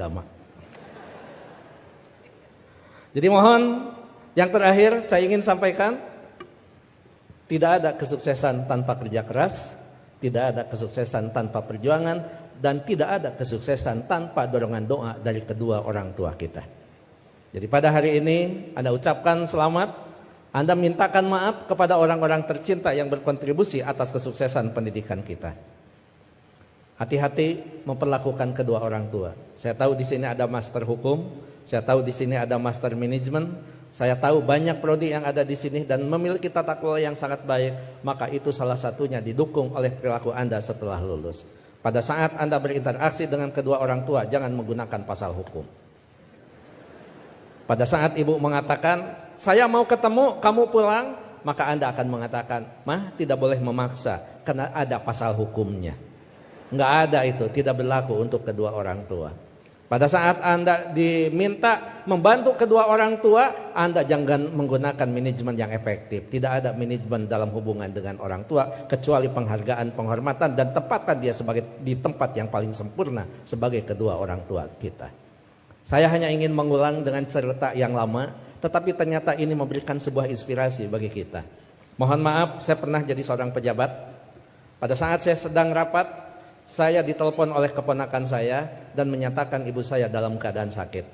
agama. Jadi mohon, yang terakhir saya ingin sampaikan, tidak ada kesuksesan tanpa kerja keras, tidak ada kesuksesan tanpa perjuangan, dan tidak ada kesuksesan tanpa dorongan doa dari kedua orang tua kita. Jadi pada hari ini Anda ucapkan selamat, Anda mintakan maaf kepada orang-orang tercinta yang berkontribusi atas kesuksesan pendidikan kita. Hati-hati memperlakukan kedua orang tua. Saya tahu di sini ada master hukum, saya tahu di sini ada master manajemen, saya tahu banyak prodi yang ada di sini dan memiliki tata kelola yang sangat baik, maka itu salah satunya didukung oleh perilaku Anda setelah lulus. Pada saat Anda berinteraksi dengan kedua orang tua, jangan menggunakan pasal hukum. Pada saat ibu mengatakan, saya mau ketemu, kamu pulang, maka Anda akan mengatakan, mah tidak boleh memaksa, karena ada pasal hukumnya. Enggak ada itu, tidak berlaku untuk kedua orang tua. Pada saat Anda diminta membantu kedua orang tua, Anda jangan menggunakan manajemen yang efektif. Tidak ada manajemen dalam hubungan dengan orang tua, kecuali penghargaan, penghormatan, dan tempatkan dia sebagai di tempat yang paling sempurna sebagai kedua orang tua kita. Saya hanya ingin mengulang dengan cerita yang lama, tetapi ternyata ini memberikan sebuah inspirasi bagi kita. Mohon maaf, saya pernah jadi seorang pejabat. Pada saat saya sedang rapat, saya ditelepon oleh keponakan saya dan menyatakan ibu saya dalam keadaan sakit.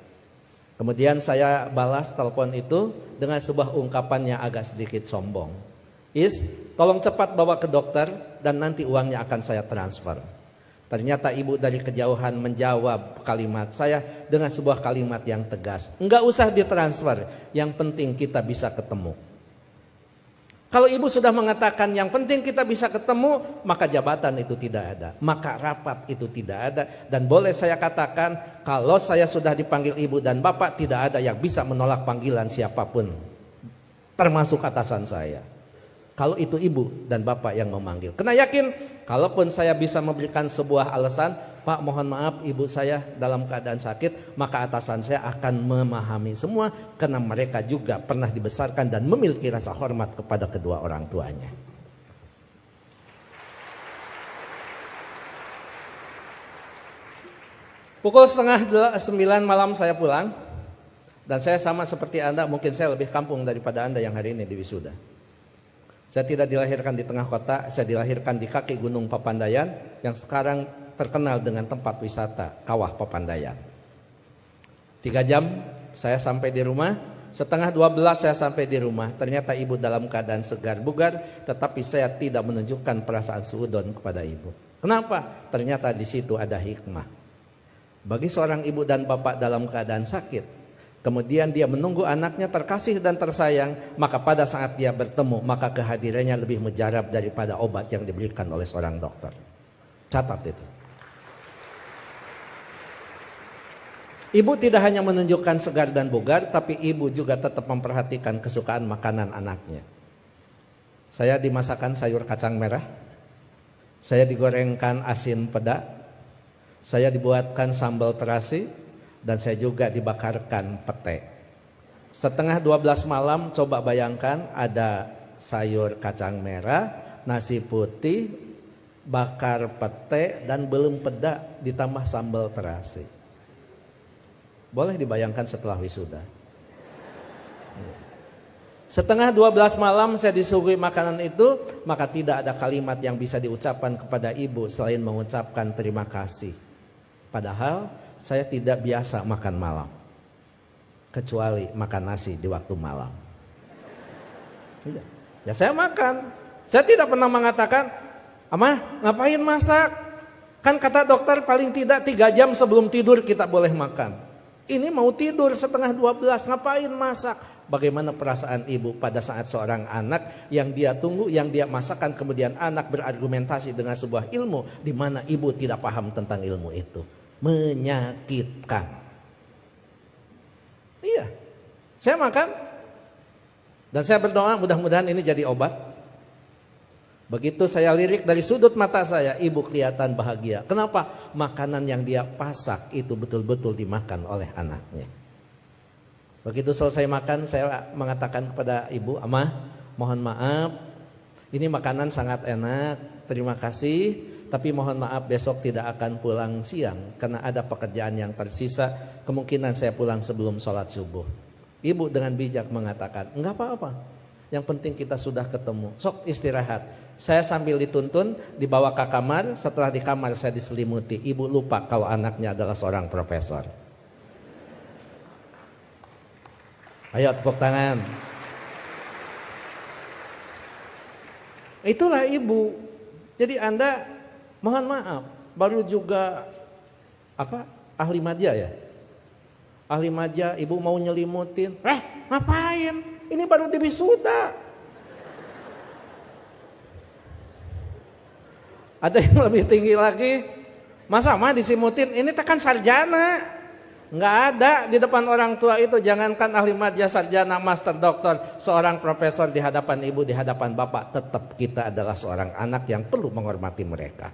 Kemudian saya balas telepon itu dengan sebuah ungkapan yang agak sedikit sombong. Tolong cepat bawa ke dokter dan nanti uangnya akan saya transfer. Ternyata ibu dari kejauhan menjawab kalimat saya dengan sebuah kalimat yang tegas. Enggak usah ditransfer, yang penting kita bisa ketemu. Kalau ibu sudah mengatakan yang penting kita bisa ketemu, maka jabatan itu tidak ada, maka rapat itu tidak ada. Dan boleh saya katakan, kalau saya sudah dipanggil ibu dan bapak, tidak ada yang bisa menolak panggilan siapapun, termasuk atasan saya. Kalau itu ibu dan bapak yang memanggil. Karena yakin, kalaupun saya bisa memberikan sebuah alasan, Pak mohon maaf ibu saya dalam keadaan sakit, maka atasan saya akan memahami semua. Karena mereka juga pernah dibesarkan dan memiliki rasa hormat kepada kedua orang tuanya. Pukul 8:30 malam saya pulang. Dan saya sama seperti Anda, mungkin saya lebih kampung daripada Anda yang hari ini di wisuda. Saya tidak dilahirkan di tengah kota, saya dilahirkan di kaki Gunung Papandayan yang sekarang terkenal dengan tempat wisata Kawah Papandayan. 3 jam saya sampai di rumah, 11:30 saya sampai di rumah. Ternyata ibu dalam keadaan segar bugar, tetapi saya tidak menunjukkan perasaan suudon kepada ibu. Kenapa? Ternyata di situ ada hikmah. Bagi seorang ibu dan bapak dalam keadaan sakit, kemudian dia menunggu anaknya terkasih dan tersayang, maka pada saat dia bertemu, maka kehadirannya lebih mujarab daripada obat yang diberikan oleh seorang dokter. Catat itu. Ibu tidak hanya menunjukkan segar dan bugar, tapi ibu juga tetap memperhatikan kesukaan makanan anaknya. Saya dimasakkan sayur kacang merah, saya digorengkan asin peda, saya dibuatkan sambal terasi, dan saya juga dibakarkan pete. 11:30 malam, coba bayangkan ada sayur kacang merah, nasi putih, bakar pete, dan belum peda ditambah sambal terasi. Boleh dibayangkan setelah wisuda. 11:30 malam saya disuguhi makanan itu, maka tidak ada kalimat yang bisa diucapkan kepada ibu selain mengucapkan terima kasih. Padahal saya tidak biasa makan malam, kecuali makan nasi di waktu malam. Ya saya makan. Saya tidak pernah mengatakan, Amah ngapain masak? Kan kata dokter paling tidak 3 jam sebelum tidur kita boleh makan. Ini mau tidur 11:30, ngapain masak? Bagaimana perasaan ibu pada saat seorang anak yang dia tunggu, yang dia masakan, kemudian anak berargumentasi dengan sebuah ilmu di mana ibu tidak paham tentang ilmu itu. Menyakitkan. Iya, saya makan dan saya berdoa mudah-mudahan ini jadi obat. Begitu saya lirik dari sudut mata saya, ibu kelihatan bahagia. Kenapa? Makanan yang dia pasak itu betul-betul dimakan oleh anaknya. Begitu selesai makan, saya mengatakan kepada ibu, Amah mohon maaf, ini makanan sangat enak, terima kasih. tapi mohon maaf besok tidak akan pulang siang karena ada pekerjaan yang tersisa. Kemungkinan saya pulang sebelum sholat subuh. Ibu dengan bijak mengatakan, enggak apa-apa. Yang penting kita sudah ketemu. Sok istirahat. Saya sambil dituntun dibawa ke kamar. Setelah di kamar saya diselimuti. Ibu lupa kalau anaknya adalah seorang profesor. Ayo tepuk tangan. Itulah ibu. Jadi Anda mohon maaf, baru juga ahli madya ya? Ahli madya, ibu mau nyelimutin. Ngapain? Ini baru di wisuda. Ada yang lebih tinggi lagi. Masa mah diselimutin? Ini tekan sarjana. Nggak ada di depan orang tua itu. Jangankan ahli madya, sarjana, master, doktor, seorang profesor di hadapan ibu, di hadapan bapak, tetap kita adalah seorang anak yang perlu menghormati mereka.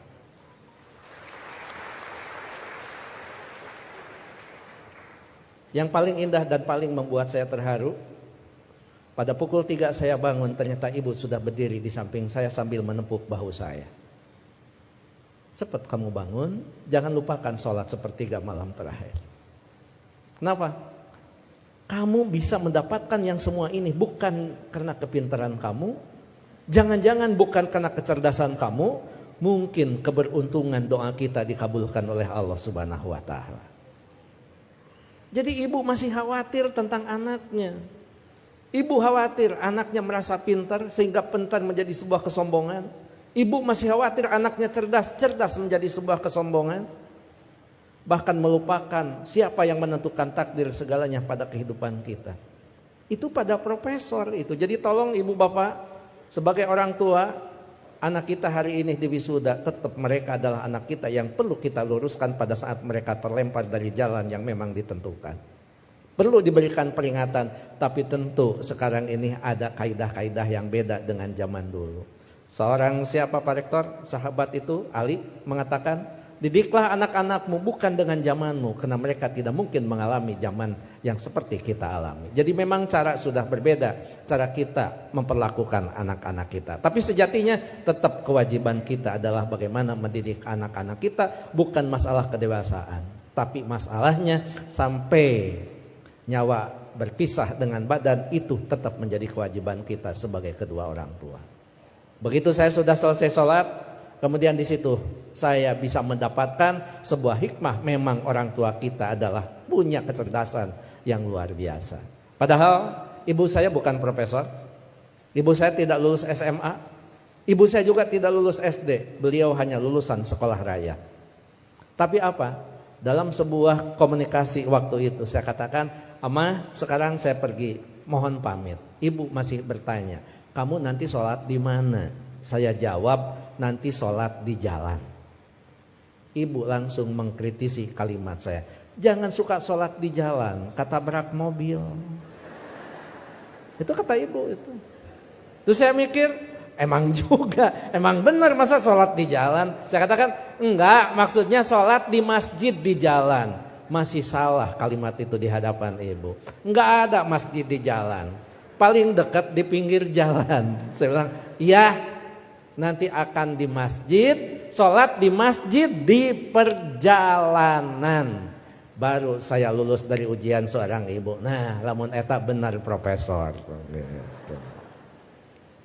Yang paling indah dan paling membuat saya terharu, pada pukul 3 saya bangun, ternyata ibu sudah berdiri di samping saya sambil menepuk bahu saya. Cepat kamu bangun, jangan lupakan sholat sepertiga malam terakhir. Kenapa? Kamu bisa mendapatkan yang semua ini bukan karena kepintaran kamu, jangan-jangan bukan karena kecerdasan kamu, mungkin keberuntungan doa kita dikabulkan oleh Allah Subhanahu wa Ta'ala. Jadi ibu masih khawatir tentang anaknya. Ibu khawatir anaknya merasa pintar sehingga pintar menjadi sebuah kesombongan. Ibu masih khawatir anaknya cerdas, cerdas menjadi sebuah kesombongan. Bahkan melupakan siapa yang menentukan takdir segalanya pada kehidupan kita. Itu pada profesor itu. Jadi tolong ibu bapak, sebagai orang tua, anak kita hari ini di wisuda, tetap mereka adalah anak kita yang perlu kita luruskan pada saat mereka terlempar dari jalan yang memang ditentukan. Perlu diberikan peringatan, tapi tentu sekarang ini ada kaidah-kaidah yang beda dengan zaman dulu. Seorang siapa Pak Rektor? Sahabat itu, Ali, mengatakan, didiklah anak-anakmu bukan dengan zamanmu, karena mereka tidak mungkin mengalami zaman yang seperti kita alami. Jadi memang cara sudah berbeda, cara kita memperlakukan anak-anak kita. Tapi sejatinya tetap kewajiban kita adalah bagaimana mendidik anak-anak kita, bukan masalah kedewasaan. Tapi masalahnya sampai nyawa berpisah dengan badan, itu tetap menjadi kewajiban kita sebagai kedua orang tua. Begitu saya sudah selesai sholat, kemudian di situ saya bisa mendapatkan sebuah hikmah. Memang orang tua kita adalah punya kecerdasan yang luar biasa. Padahal ibu saya bukan profesor, ibu saya tidak lulus SMA, ibu saya juga tidak lulus SD. Beliau hanya lulusan sekolah raya. Tapi apa? Dalam sebuah komunikasi waktu itu saya katakan, Ama sekarang saya pergi, mohon pamit. Ibu masih bertanya, kamu nanti sholat di mana? Saya jawab, nanti sholat di jalan. Ibu langsung mengkritisi kalimat saya. Jangan suka sholat di jalan, ketabrak mobil. Itu kata ibu itu. Terus saya mikir, emang juga, emang benar masa sholat di jalan? Saya katakan, enggak, maksudnya sholat di masjid di jalan. Masih salah kalimat itu di hadapan ibu. Enggak ada masjid di jalan. Paling dekat di pinggir jalan. Saya bilang, iya, nanti akan di masjid, sholat di masjid di perjalanan. Baru saya lulus dari ujian seorang ibu. Nah, lamun eta benar profesor.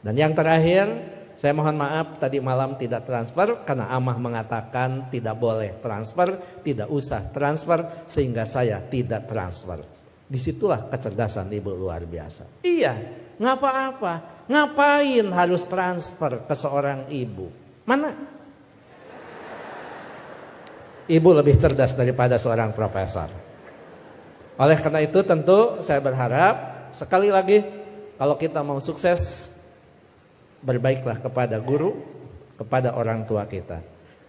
Dan yang terakhir, saya mohon maaf tadi malam tidak transfer karena Amah mengatakan tidak boleh transfer, tidak usah transfer, sehingga saya tidak transfer. Disitulah kecerdasan ibu luar biasa. Iya, nggak apa-apa. Ngapain harus transfer ke seorang ibu? Mana? Ibu lebih cerdas daripada seorang profesor. Oleh karena itu tentu saya berharap sekali lagi, kalau kita mau sukses, berbaiklah kepada guru, kepada orang tua kita.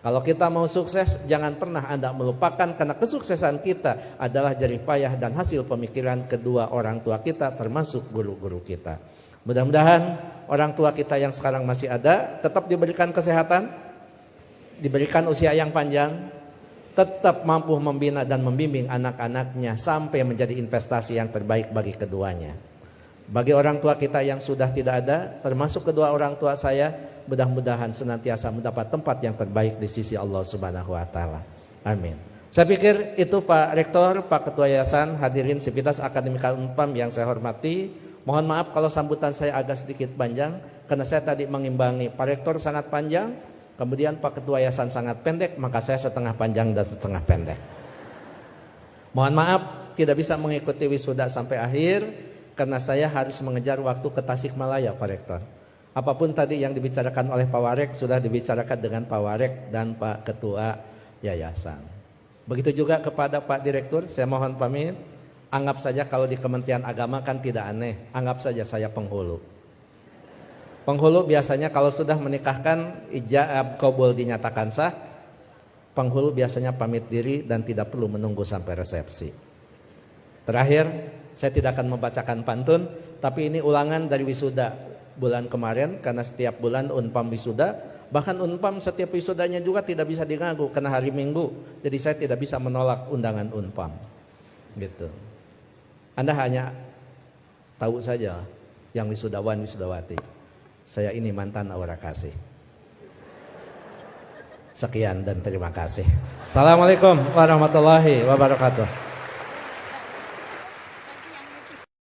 Kalau kita mau sukses, jangan pernah Anda melupakan karena kesuksesan kita adalah jerih payah dan hasil pemikiran kedua orang tua kita, termasuk guru-guru kita. Mudah-mudahan orang tua kita yang sekarang masih ada tetap diberikan kesehatan, diberikan usia yang panjang, tetap mampu membina dan membimbing anak-anaknya sampai menjadi investasi yang terbaik bagi keduanya. Bagi orang tua kita yang sudah tidak ada, termasuk kedua orang tua saya, mudah-mudahan senantiasa mendapat tempat yang terbaik di sisi Allah Subhanahu wa taala. Amin. Saya pikir itu Pak Rektor, Pak Ketua Yayasan, hadirin Sivitas Akademika Unpam yang saya hormati. Mohon maaf kalau sambutan saya agak sedikit panjang karena saya tadi mengimbangi Pak Rektor sangat panjang, kemudian Pak Ketua Yayasan sangat pendek, maka saya setengah panjang dan setengah pendek. Mohon maaf tidak bisa mengikuti wisuda sampai akhir karena saya harus mengejar waktu ke Tasikmalaya Pak Rektor. Apapun tadi yang dibicarakan oleh Pak Warek sudah dibicarakan dengan Pak Warek dan Pak Ketua Yayasan. Begitu juga kepada Pak Direktur, saya mohon pamit. Anggap saja kalau di Kementerian Agama kan tidak aneh, anggap saja saya penghulu. Penghulu biasanya kalau sudah menikahkan ijab qabul dinyatakan sah, penghulu biasanya pamit diri dan tidak perlu menunggu sampai resepsi. Terakhir, saya tidak akan membacakan pantun, tapi ini ulangan dari wisuda bulan kemarin karena setiap bulan Unpam wisuda, bahkan Unpam setiap wisudanya juga tidak bisa diganggu karena hari Minggu. Jadi saya tidak bisa menolak undangan Unpam. Gitu. Anda hanya tahu saja yang wisudawan wisudawati. Saya ini mantan Aura Kasih. Sekian dan terima kasih. Assalamualaikum warahmatullahi wabarakatuh.